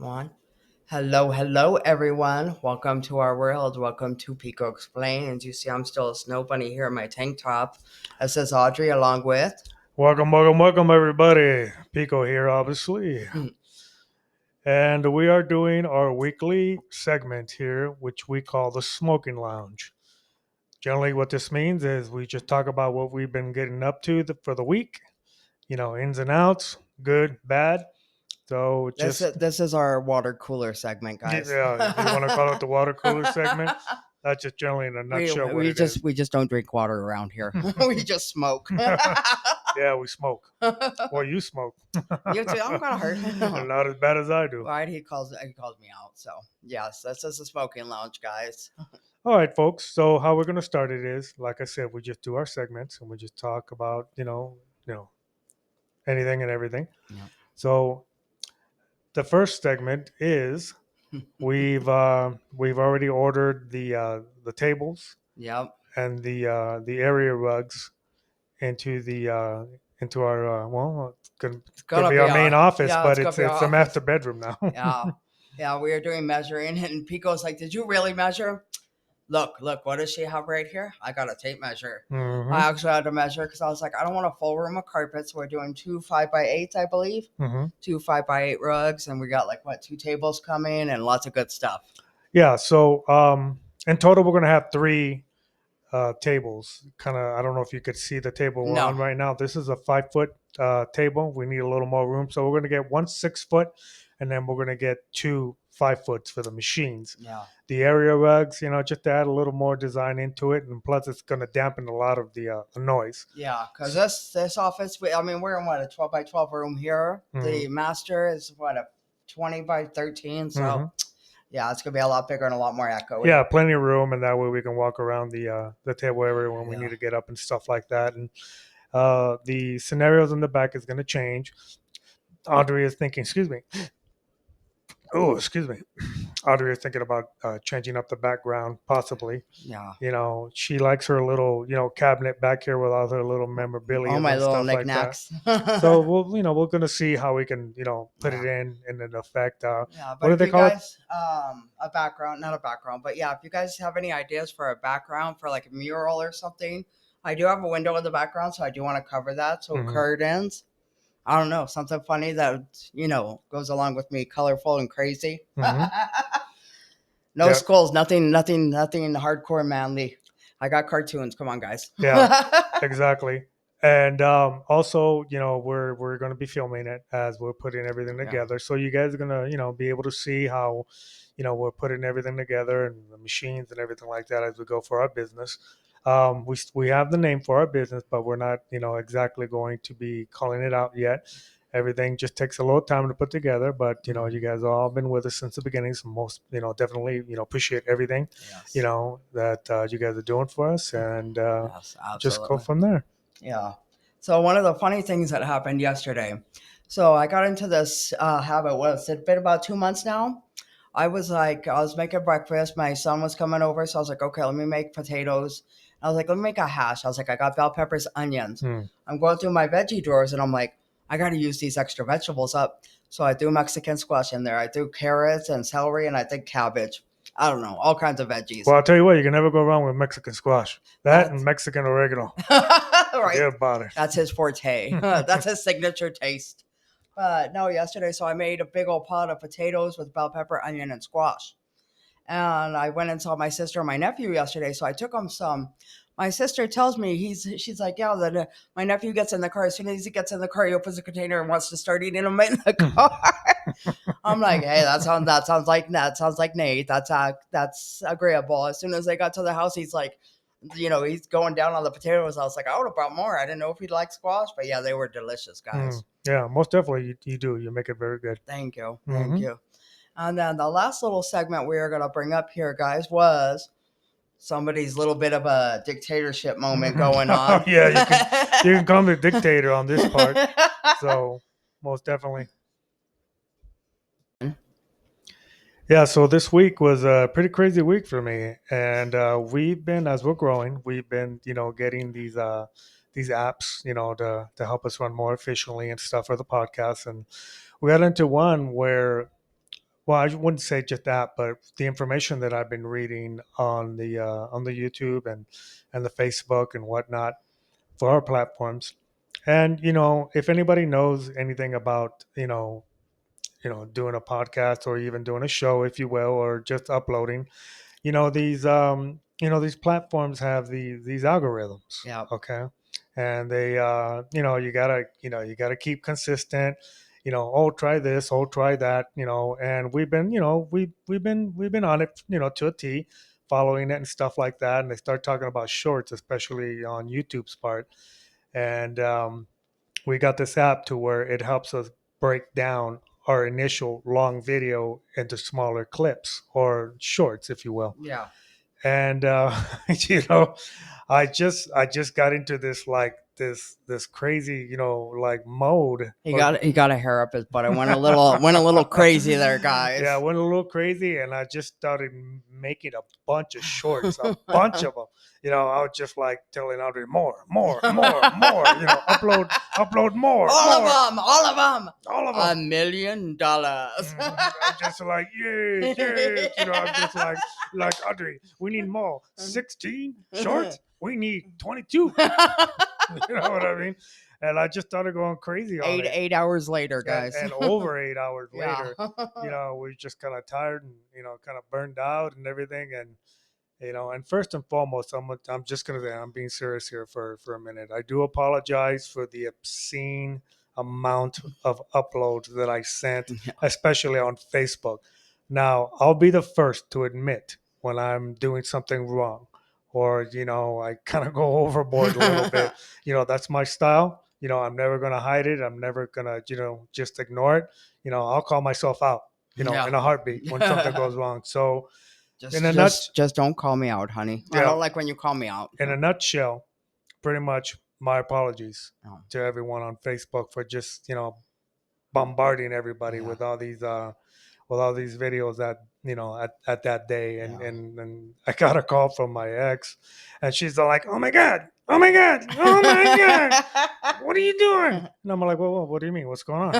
One. Hello, everyone. Welcome to our world. Welcome to Pico Explains. You see, I'm still a snow bunny here in my tank top. This is Audrey along with. Welcome, everybody. Pico here, obviously. Hmm. And we are doing our weekly segment here, which we call the Smoking Lounge. Generally, what this means is we just talk about what we've been getting up to for the week, ins and outs, good, bad. So This is, just, this is our water cooler segment, guys. yeah, if you want to call it the water cooler segment, that's just generally in a we nutshell what we it is. just we just don't drink water around here. We just smoke. Yeah, we smoke. Well, you smoke. You too. I'm gonna hurt. And not as bad as I do. Right? He calls me out. So yes, this is a smoking lounge, guys. All right, folks. So how we're going to start it is, like I said, we just do our segments and we just talk about, anything and everything. Yep. So the first segment is we've already ordered the tables Yep. and the area rugs into our it's gonna be Be our main office, it's but gonna be our it's a office. master bedroom now. Yeah. Yeah, we were doing measuring, and Pico's like, "Did you really measure? Look, what does she have right here? I got a tape measure. Hmm. I actually had to measure because I was like, I don't want a full room of carpets. So we're doing 2 5x8s, I believe, Hmm. 2 5x8 rugs, and we got like 2 tables coming and lots of good stuff. Yeah. So in total, we're gonna have three tables. Kind of, I don't know if you could see the table we're on No, right now. This is a 5 foot table. We need a little more room, so we're going to get one 6 foot, and then we're going to get two 5 foots for the machines. yeah, The area rugs, just to add a little more design into it, and plus it's going to dampen a lot of the noise. yeah, because this office, we're in a 12x12 room here. Mm-hmm. The master is a 20x13, so. Mm-hmm. Yeah, it's gonna be a lot bigger and a lot more echoey. Yeah, plenty of room, and that way we can walk around the table area when we Yeah. need to get up and stuff like that. And the scenarios in the back is going to change. Audrey is thinking, excuse me. Oh, excuse me. Audrey is thinking about changing up the background, possibly. Yeah. She likes her little, cabinet back here with all her little All memorabilia my and little stuff like that. knickknacks. So we're gonna see how we can, put Yeah. it in an effect. Yeah, What but do if they you call it? guys a background, not a background, but yeah, if you guys have any ideas for a background for like a mural or something, I do have a window in the background, so I do want to cover that. So Mhm. curtains. I don't know, something funny that goes along with me, colorful and crazy. Mhm. No Yeah, skulls, nothing hardcore manly. I got cartoons. Come on, guys. yeah, exactly. And also, we're going to be filming it as we're putting everything Yeah. together. So you guys are gonna, be able to see how, we're putting everything together and the machines and everything like that as we go for our business. We have the name for our business, but we're not, exactly going to be calling it out yet. Everything just takes a little time to put together, but you guys have all been with us since the beginning. So most, definitely, appreciate everything, Yes. that you guys are doing for us, and Yes, just go absolutely. from there. Yeah. So one of the funny things that happened yesterday. So I got into this habit. It's been about 2 months now. I was making breakfast. My son was coming over, so I was like, okay, let me make potatoes. I was like, let me make a hash. I was like, I got bell peppers, onions. Hmm. I'm going through my veggie drawers, and I'm like, I got to use these extra vegetables up. So I threw Mexican squash in there. I threw carrots and celery, and I think cabbage. I don't know, all kinds of veggies. Well, I'll tell you what, you can never go wrong with Mexican squash. That and That's Mexican oregano. right. Forget about it. That's his forte. That's his signature taste. But no, yesterday, so I made a big old pot of potatoes with bell pepper, onion, and squash. And I went and saw my sister and my nephew yesterday, so I took them some. My sister tells me she's like, yeah, my nephew gets in the car. As soon as he gets in the car, he opens the container and wants to start eating them in the car. I'm like, hey, that sounds like Nate. That's agreeable. As soon as they got to the house, he's like, he's going down on the potatoes. I was like, I would have brought more. I didn't know if he'd like squash, but yeah, they were delicious, guys. Yeah, most definitely you do. You make it very good. Thank you, thank Hmm. you. And then the last little segment we are gonna bring up here, guys, was somebody's little bit of a dictatorship moment going Oh on. yeah, you can call me the dictator on this part. So most definitely. Yeah, so this week was a pretty crazy week for me, and we've been, as we're growing, we've been, getting these apps, to help us run more efficiently and stuff for the podcast, and we got into one where well, I wouldn't say just that, but the information that I've been reading on the YouTube and the Facebook and whatnot for our platforms. And if anybody knows anything about doing a podcast or even doing a show, if you will, or just uploading, these platforms have these algorithms. Yeah. Okay. And they you gotta keep consistent. Oh, try this, oh, try that. And we've been on it, to a T, following it and stuff like that. And they start talking about shorts, especially on YouTube's part. And we got this app to where it helps us break down our initial long video into smaller clips or shorts, if you will. Yeah. And you know I just got into this, like, this crazy, like, mode. He got a hair up his butt. I went a little crazy there, Yeah, I guys. went a little crazy, and I just started making a bunch of shorts, a bunch of them. I was just like telling Audrey, more, more, more, more. Upload more, All of more, them, all of them. all of $1 them. million. I'm just like, yes, yes. I'm just like Audrey, we need more. 16 shorts? We need 22. You know what I mean? And I just started going crazy on it. 8 hours later, guys. And over 8 hours Yeah. later, we're just kind of tired and, kind of burned out and everything. And, and first and foremost, I'm just going to say, I'm being serious here for a minute. I do apologize for the obscene amount of uploads that I sent, especially on Facebook. Now, I'll be the first to admit when I'm doing something wrong, or, I kind of go overboard a little bit. That's my style. I'm never going to hide it. I'm never going to, just ignore it. I'll call myself out, Yeah. in a heartbeat when something goes wrong. So, Just, in a nut, just, just don't call me out, honey. I yeah, don't like when you call me out. in a nutshell, pretty much my apologies Oh. to everyone on Facebook for just, bombarding everybody Yeah. with all these videos at that day. And, Yeah. and I got a call from my ex, and she's like, oh my god, oh my god, oh my god, what are you doing? And I'm like, well, what do you mean, what's going on?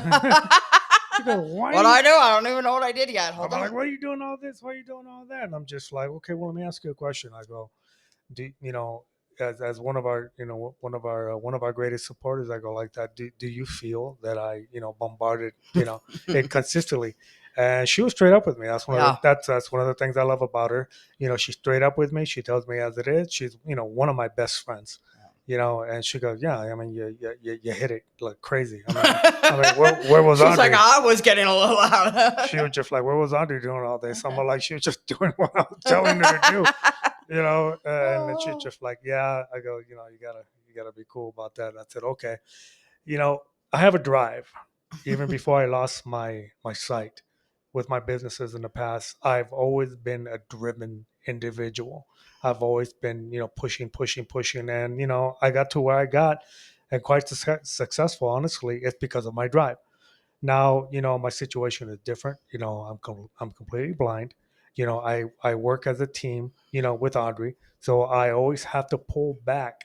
She goes, why What are you I do? I don't even know what I did yet. I'm Hold like, on. why are you doing all this? Why are you doing all that? And I'm just like, okay, well, let me ask you a question. I go, do as one of our greatest supporters, I go like that. Do you feel that I bombarded it consistently? And she was straight up with me. Yeah. That's one of the things I love about her. She's straight up with me. She tells me as it is. She's one of my best friends. And she goes, yeah. I mean, you hit it like crazy. Where was She's like, Audrey? I was getting a little out. She was just like, where was Audrey doing all this? I'm like, she was just doing what I was telling her to do. And then she's just like, yeah. I go, you gotta be cool about that. And I said, okay. you know I have a drive. Even before I lost my sight with my businesses in the past, I've always been a driven individual. I've always been pushing, and I got to where I got, and quite successful. Honestly, it's because of my drive. Now, my situation is different. I'm completely blind. I work as a team, with Audrey. So I always have to pull back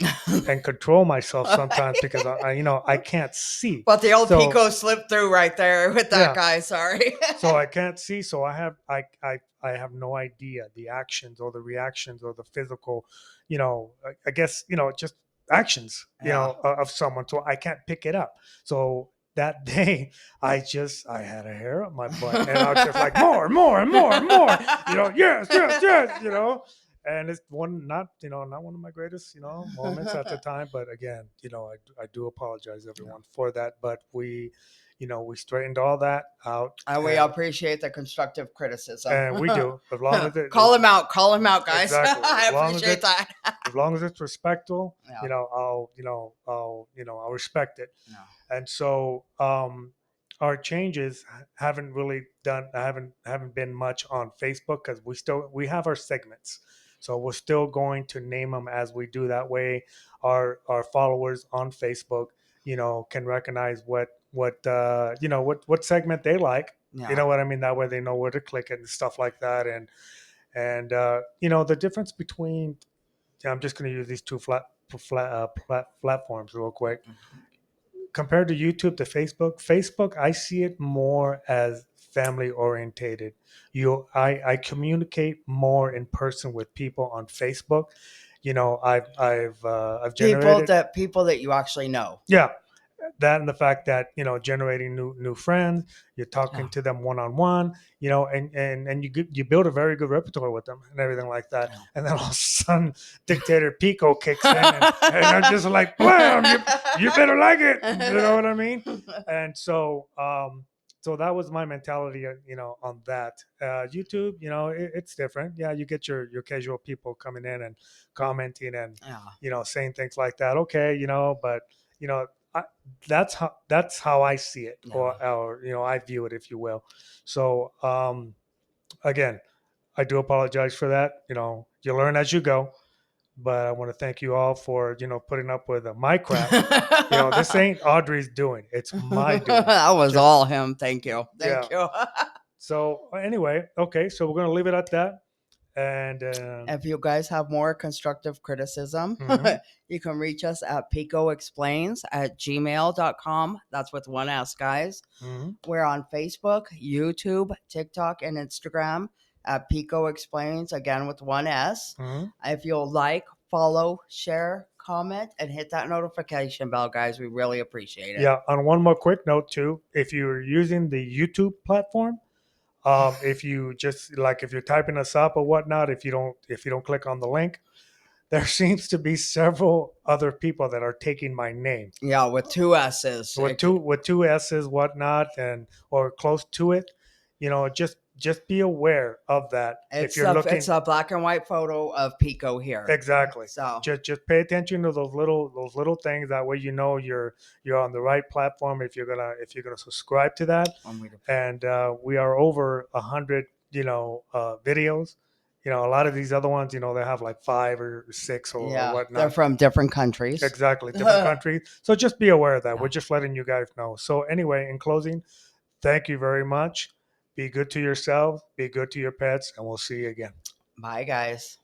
and control myself sometimes because I can't see. But the old So Pico slipped through right there with that yeah, guy. Sorry. so I can't see. So I have no idea the actions or the reactions or the physical, I guess, just actions, Yeah. of someone. So I can't pick it up. So that day, I had a hair up my butt, and I was just like, more, more, more, more, yes, yes, yes, And it's not one of my greatest, moments at the time. But again, I do apologize everyone for that. But we straightened all that out, And we appreciate the constructive criticism. and we do, as long as it Call him out. Call him out, guys. exactly, I appreciate that. as long as it's respectful, Yeah. I'll respect it. Yeah. And so our changes haven't been much on Facebook, because we have our segments. So we're still going to name them as we do. That way our followers on Facebook can recognize what segment they like. You Yeah. know what I mean? That way they know where to click it and stuff like that. And the difference between, I'm just going to use these two platforms real quick. Mhm. Compared to YouTube to Facebook, I see it more as family orientated. I communicate more in person with people on Facebook. I've generated, People that you actually know. yeah, that, and the fact that generating new friends, you're talking Yeah. to them one on one, and you build a very good repertoire with them and everything like that. And then all of a sudden, Dictator Pico kicks in, and I'm just like, blam, you better like it. You know what I mean? And so that was my mentality, on that. YouTube, it's different. Yeah, you get your casual people coming in and commenting and Yeah. saying things like that. Okay, but you know I, that's how I see it, Yeah. or I view it, if you will. So again, I do apologize for that. You learn as you go, but I want to thank you all for putting up with my crap. This ain't Audrey's doing; it's my doing. That was Just all him. Thank you. yeah. Thank you. So anyway, okay, so we're gonna leave it at that, and If you guys have more constructive criticism, mhm, you can reach us at Pico Explains at gmail.com. That's with one S, guys. mhm. We're on Facebook, YouTube, TikTok, and Instagram at Pico Explains, again with one S. Mhm. If you'll like, follow, share, comment, and hit that notification bell, guys, we really appreciate it. Yeah. On one more quick note too, if you're using the YouTube platform, if you just like if you're typing us up or whatnot, if you don't click on the link, there seems to be several other people that are taking my name Yeah, with two S's. with two s's, whatnot, and or close to it. Just be aware of that if you're It's looking. a black and white photo of Pico here. Exactly. So Just pay attention to those little things. That way, you're on the right platform if you're gonna subscribe to that. And we are over 100 videos. A lot of these other ones, they have like 5 or 6 or yeah, they're whatnot. from different countries. Exactly, different countries. So just be aware of that. Yeah. We're just letting you guys know. So anyway, in closing, thank you very much. Be good to yourselves. Be good to your pets, and we'll see you again. Bye, guys.